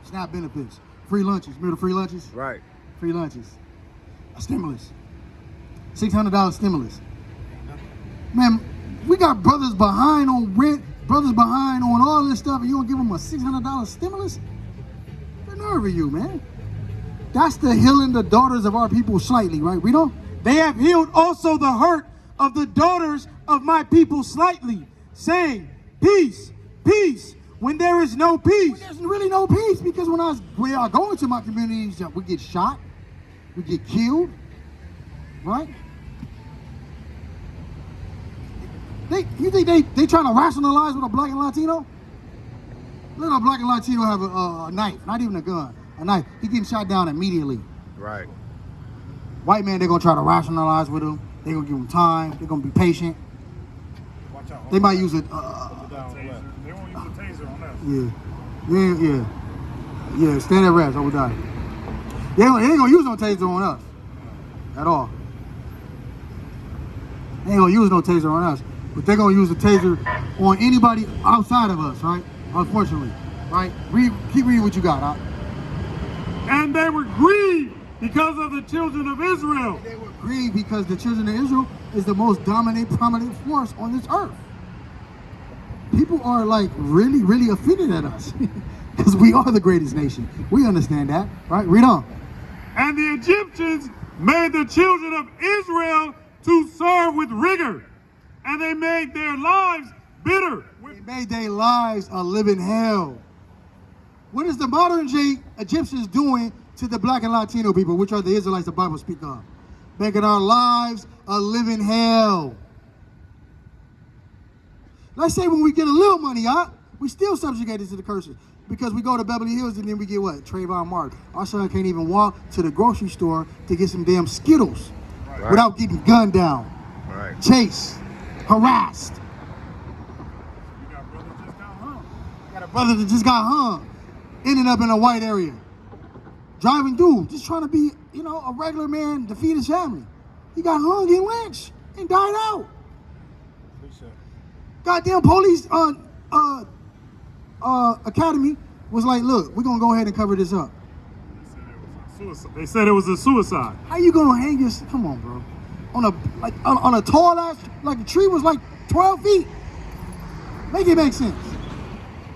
SNAP benefits, free lunches, remember the free lunches? Right. Free lunches, a stimulus, $600 stimulus. Man, we got brothers behind on rent, brothers behind on all this stuff, and you don't give them a $600 stimulus? The nerve of you, man. That's the healing the daughters of our people slightly, right? We don't? They have healed also the hurt of the daughters of my people slightly, saying, peace, peace, when there is no peace. There's really no peace, because when I go into my communities, we get shot, we get killed, right? You think they trying to rationalize with a black and Latino? Let a black and Latino have a knife, not even a gun, a knife. He getting shot down immediately. Right. White man, they're gonna try to rationalize with him. They're gonna give him time. They're gonna be patient. Watch out. They might use it. They won't use the taser on us. Yeah. Stand at rest. Over die. They ain't gonna use no taser on us at all. They ain't gonna use no taser on us, but they're gonna use the taser on anybody outside of us, right? Unfortunately, right? Keep reading what you got, huh? And they were grieved because of the children of Israel. They were grieved because the children of Israel is the most dominant, prominent force on this earth. people are like really, really offended at us because we are the greatest nation. We understand that, right? Read on. And the Egyptians made the children of Israel to serve with rigor, and they made their lives bitter. They made their lives a living hell. What is the modern day Egyptians doing to the black and Latino people, which are the Israelites the Bible speaks of? Making our lives a living hell. Let's say when we get a little money out, we still subjugated to the curses. Because we go to Beverly Hills and then we get what? Trayvon Martin. Our son can't even walk to the grocery store to get some damn Skittles without getting gunned down, chased, harassed. Got a brother that just got hung, ended up in a white area. Driving through, just trying to be, a regular man to feed his family. He got hung and lynched and died out. Goddamn police academy was like, look, we're gonna go ahead and cover this up. They said it was a suicide. How you gonna hang yourself? Come on, bro. On a tall ass, like the tree was like 12 feet. Make it make sense.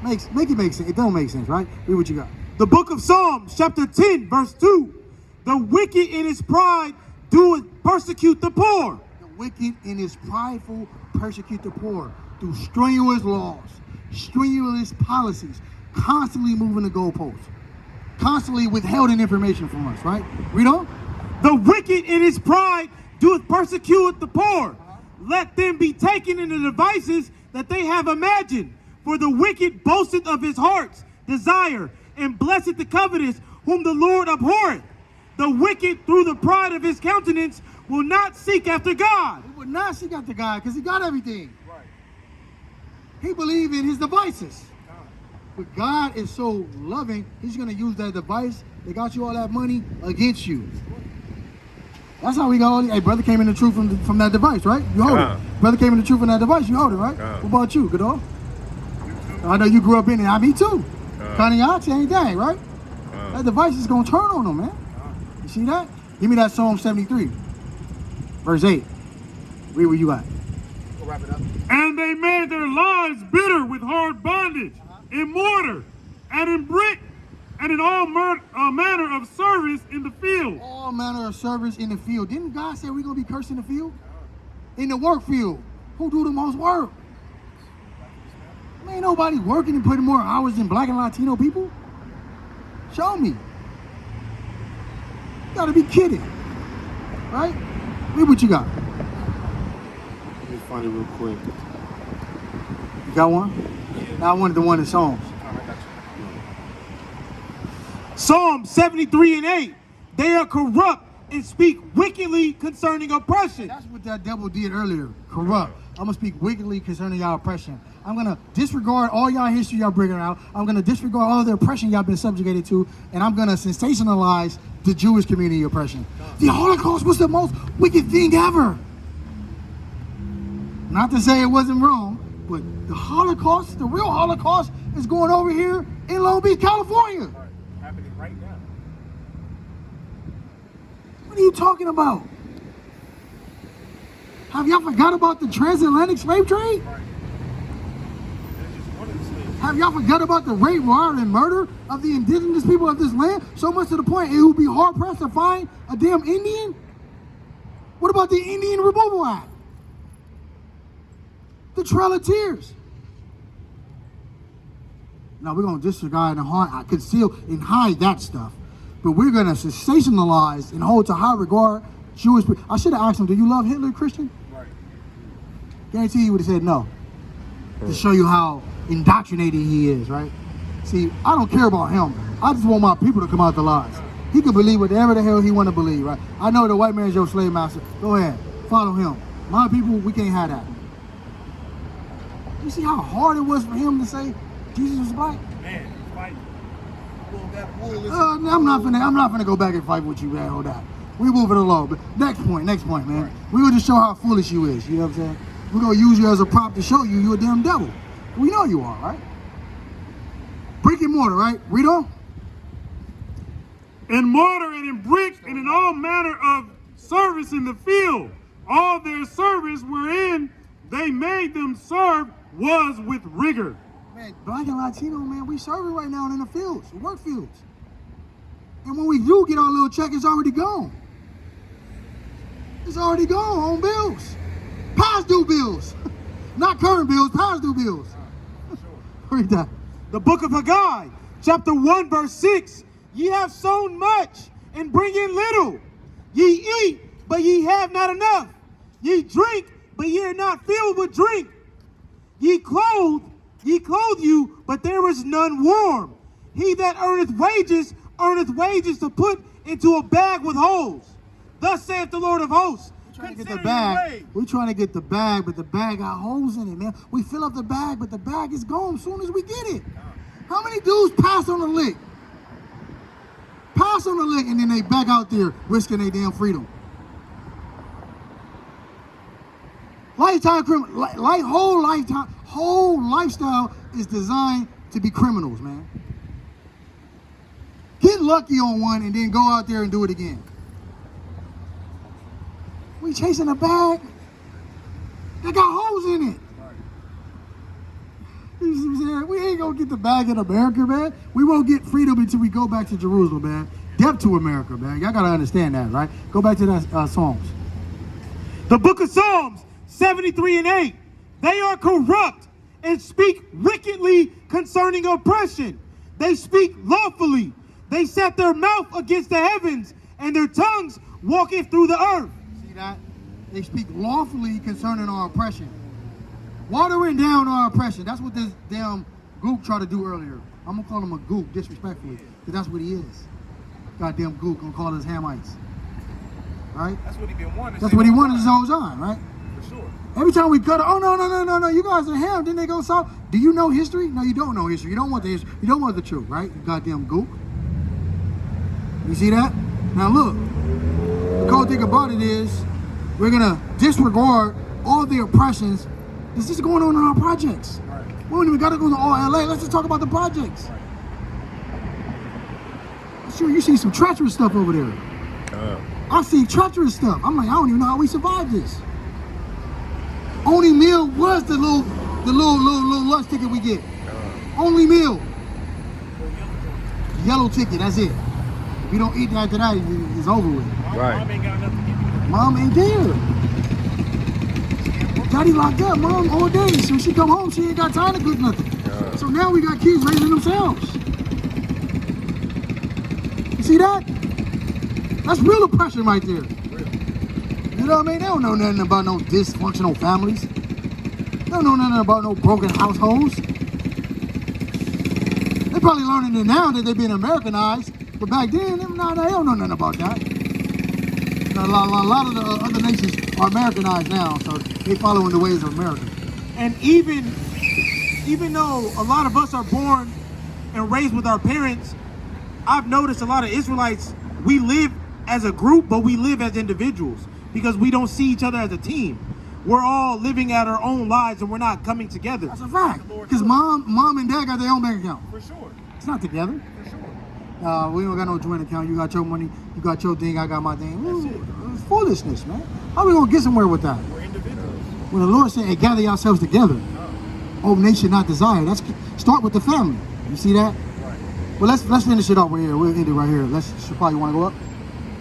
Make it make sense. It don't make sense, right? Read what you got. The book of Psalms, chapter 10, verse 2. The wicked in his pride doeth persecute the poor. The wicked in his prideful persecute the poor through strenuous laws, strenuous policies, constantly moving the goalposts, constantly withholding information from us, right? Read on. The wicked in his pride doeth persecute the poor. Let them be taken in the devices that they have imagined. For the wicked boasteth of his heart's desire, and blesseth the covetous, whom the Lord abhorreth. The wicked, through the pride of his countenance, will not seek after God. He would not seek after God because he got everything. Right. He believed in his devices. But God is so loving, he's going to use that device that got you all that money against you. That's how we got all the... Hey, brother came in the truth from that device, right? You hold it. Brother came in the truth from that device, you hold it, right? What about you, Goodall? I know you grew up in it. Me too. Connie Ox ain't that, right? That device is going to turn on them, man. You see that? Give me that Psalm 73, verse 8. Read what you got. We'll wrap it up. And they made their lives bitter with hard bondage, in mortar, and in brick, and in all manner of service in the field. All manner of service in the field. Didn't God say we're going to be cursed in the field? In the work field. Who do the most work? Ain't nobody working and putting more hours than black and Latino people. Show me. You gotta be kidding. Right? Read what you got. Let me find it real quick. You got one? Yeah. Now I wanted the one in Psalms. Psalm 73 and 8. They are corrupt and speak wickedly concerning oppression. That's what that devil did earlier. Corrupt. I'm gonna speak wickedly concerning y'all oppression. I'm gonna disregard all y'all history y'all bringing out. I'm gonna disregard all the oppression y'all been subjugated to, and I'm gonna sensationalize the Jewish community oppression. The Holocaust was the most wicked thing ever. Not to say it wasn't wrong, but the Holocaust, the real Holocaust, is going over here in Long Beach, California. Happening right now. What are you talking about? Have y'all forgot about the transatlantic slave trade? Right. Have y'all forgot about the rape, riot, and murder of the indigenous people of this land? So much to the point it would be hard pressed to find a damn Indian? What about the Indian Removal Act? The Trail of Tears. Now we're gonna disregard and conceal and hide that stuff. But we're gonna sensationalize and hold to high regard Jewish people. I should have asked him, do you love Hitler, Christian? Right. Guarantee he would have said no. To show you how indoctrinated he is, right? See, I don't care about him. I just want my people to come out the lies. He can believe whatever the hell he want to believe, right? I know the white man's your slave master. Go ahead, follow him. My people, we can't have that. You see how hard it was for him to say Jesus was black? Man, fight. I'm not gonna go back and fight with you, man. Hold that. We moving along. But next point, man. We gonna just show how foolish you is. You know what I'm saying? We're gonna use you as a prop to show you a damn devil. We know you are, right? Brick and mortar, right? Read on. In mortar and in brick and in all manner of service in the field. All their service wherein they made them serve was with rigor. Man, black and Latino, man, we serving right now in the fields, the work fields. And when we do get our little check, it's already gone. It's already gone on bills. Past due bills. Not current bills, past due bills. Read that. The book of Haggai, chapter 1, verse 6. Ye have sown much and bring in little. Ye eat, but ye have not enough. Ye drink, but ye are not filled with drink. Ye clothe you, but there is none warm. He that earneth wages to put into a bag with holes. Thus saith the Lord of hosts. Trying to get the bag. We're trying to get the bag, but the bag got holes in it, man. We fill up the bag, but the bag is gone as soon as we get it. How many dudes pass on the lick? Pass on the lick, and then they back out there risking their damn freedom. Lifetime criminal, whole lifestyle is designed to be criminals, man. Get lucky on one and then go out there and do it again. We chasing a bag that got holes in it. You see what I'm saying? We ain't gonna get the bag in America, man. We won't get freedom until we go back to Jerusalem, man. Death to America, man. Y'all gotta understand that, right? Go back to that Psalms. The book of Psalms, 73 and 8. They are corrupt and speak wickedly concerning oppression. They speak lawfully. They set their mouth against the heavens, and their tongues walketh through the earth. That they speak lawfully concerning our oppression, watering down our oppression. That's what this damn gook tried to do earlier. I'm gonna call him a gook disrespectfully, because that's what he is. Goddamn gook, gonna call us Hamites, right? That's what he been wanting. That's what he wanted his whole time, right? For sure. Every time we cut, oh no, you guys are Ham. Then they go south. Do you know history? No, you don't know history. You don't want the history. You don't want the truth, right? You goddamn gook. You see that? Now look. The cool thing about it is we're gonna disregard all the oppressions that's just going on in our projects. Right. We don't even gotta go to all LA. Let's just talk about the projects. Right. Sure, you see some treacherous stuff over there. I see treacherous stuff. I'm like, I don't even know how we survived this. Only meal was the little lunch ticket we get. Only meal. Yellow ticket, that's it. If you don't eat after that, it's over with. Right. Mom ain't got nothing to give you. Mom ain't there. Daddy locked up, mom all day. So she come home, she ain't got time to cook nothing. Yeah. So now we got kids raising themselves. You see that? That's real oppression right there. You know what I mean? They don't know nothing about no dysfunctional families. They don't know nothing about no broken households. They're probably learning it now that they've been Americanized. But back then, they don't know nothing about that. A lot of the other nations are Americanized now, so they following the ways of America. And even though a lot of us are born and raised with our parents, I've noticed a lot of Israelites, we live as a group, but we live as individuals because we don't see each other as a team. We're all living out our own lives and we're not coming together. That's a fact. Because mom and dad got their own bank account. For sure. It's not together. For sure. We don't got no joint account. You got your money, you got your thing, I got my thing. It's foolishness, man. How we gonna get somewhere with that? We're individuals. When the Lord said, hey, gather yourselves together. Oh, nation not desire. Let's start with the family. You see that? Right. Well, let's finish it up right here. We'll end it right here. Should probably want to go up.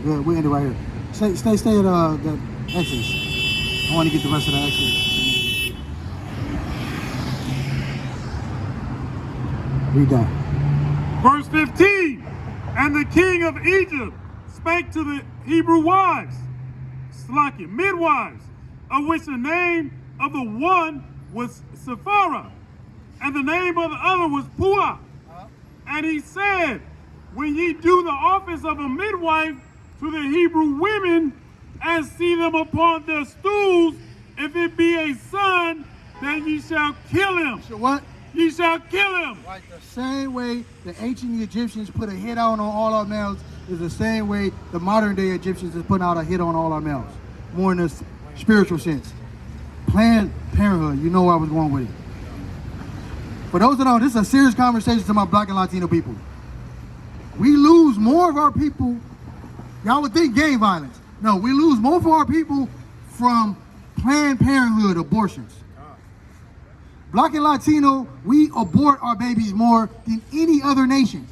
Yeah, we'll end it right here. Stay at the Exodus. I want to get the rest of the Exodus. Read that. Verse 15, and the king of Egypt spake to the Hebrew wives, midwives, of which the name of the one was Sephora, and the name of the other was Puah. And he said, when ye do the office of a midwife to the Hebrew women, and see them upon their stools, if it be a son, then ye shall kill him. So what? Ye shall kill him. Like the same way the ancient Egyptians put a hit on all our males is the same way the modern day Egyptians is putting out a hit on all our males. More in the spiritual sense. Planned Parenthood, you know where I was going with it. For those that know, this is a serious conversation to my black and Latino people. We lose more of our people, y'all would think gang violence. No, we lose more of our people from Planned Parenthood abortions. Black and Latino, we abort our babies more than any other nation.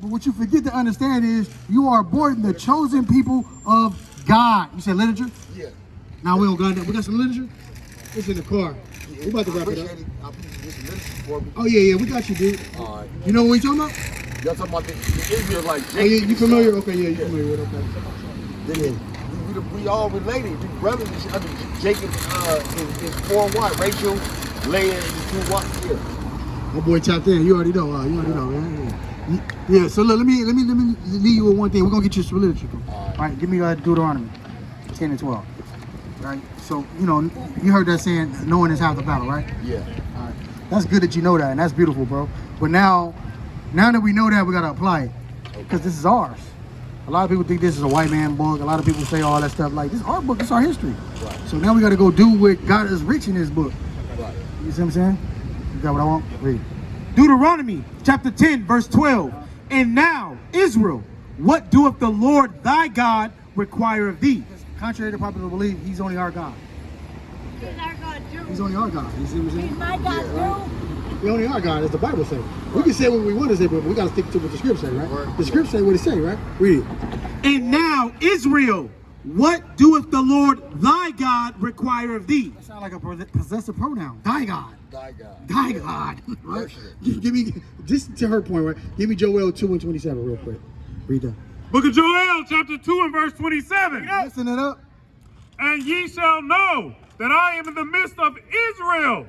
But what you forget to understand is you are aborting the chosen people of God. You said literature? Yeah. Now we don't got that. We got some literature? It's in the car. We about to wrap it up. I'll put this list for me. Oh yeah, we got you, dude. All right. You know what we talking about? Y'all talking about the Israelites. Oh yeah, you familiar? Okay, yeah, you familiar with okay. We all related. We brothers. I mean, Jacob is 4 what? Rachel, Leah, and 2 what? Yeah. My boy tapped in. You already know. You already know, man. Yeah. So look, let me leave you with one thing. We're gonna get you some literature. All right. Give me Deuteronomy 10 and 12. Right. So you heard that saying, knowing is half the battle, right? Yeah. All right. That's good that you know that, and that's beautiful, bro. But now that we know that, we gotta apply it because this is ours. A lot of people think this is a white man book. A lot of people say all that stuff like this is our book. It's our history. Right. So now we got to go do what God has rich in His book. Right. You see what I'm saying? You got what I want? Read. Deuteronomy chapter 10, verse 12. And now, Israel, what doeth the Lord thy God require of thee? Contrary to popular belief, He's only our God. He's our God too. He's only our God. You see what I'm saying? He's my God too. He's only our God, as the Bible says. We can say what we want to say, but we got to stick to what the scripture say, right? The scripture say what it say, right? Read it. And now, Israel, what doeth the Lord thy God require of thee? That sounds like a possessive pronoun. Thy God. Thy God. Thy God. Right? Give me, just to her point, right? Give me Joel 2 and 27 real quick. Read that. Book of Joel, chapter 2 and verse 27. Listen it up. And ye shall know that I am in the midst of Israel,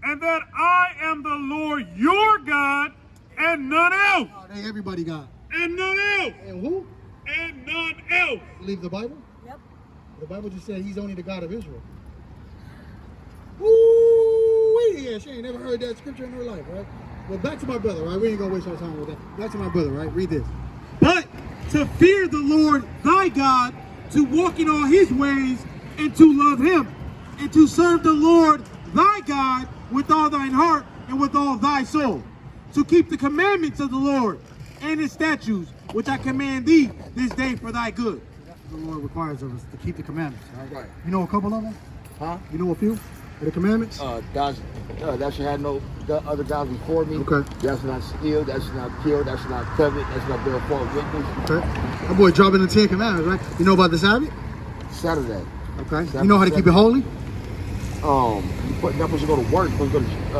and that I am the Lord your God, and none else. Oh, they everybody got. And none else. And who? And none else. Believe the Bible? Yep. The Bible just said He's only the God of Israel. Ooh, yeah, she ain't never heard that scripture in her life, right? Well, back to my brother, right? We ain't gonna waste our time with that. Back to my brother, right? Read this. But to fear the Lord thy God, to walk in all His ways, and to love Him, and to serve the Lord thy God with all thine heart and with all thy soul, to keep the commandments of the Lord and His statutes, which I command thee this day for thy good. That's what the Lord requires of us, to keep the commandments, right? Right. You know a couple of them? Huh? You know a few of the commandments? Thou shalt have no other gods before me. Okay. Thou shalt not steal. Thou shalt not kill. Thou shalt not covet. Thou shalt not bear false witness. Okay. That boy dropping the 10 commandments, right? You know about the Sabbath? Saturday. Okay. You know how to keep it holy? You're not supposed to go to work. You're supposed to go to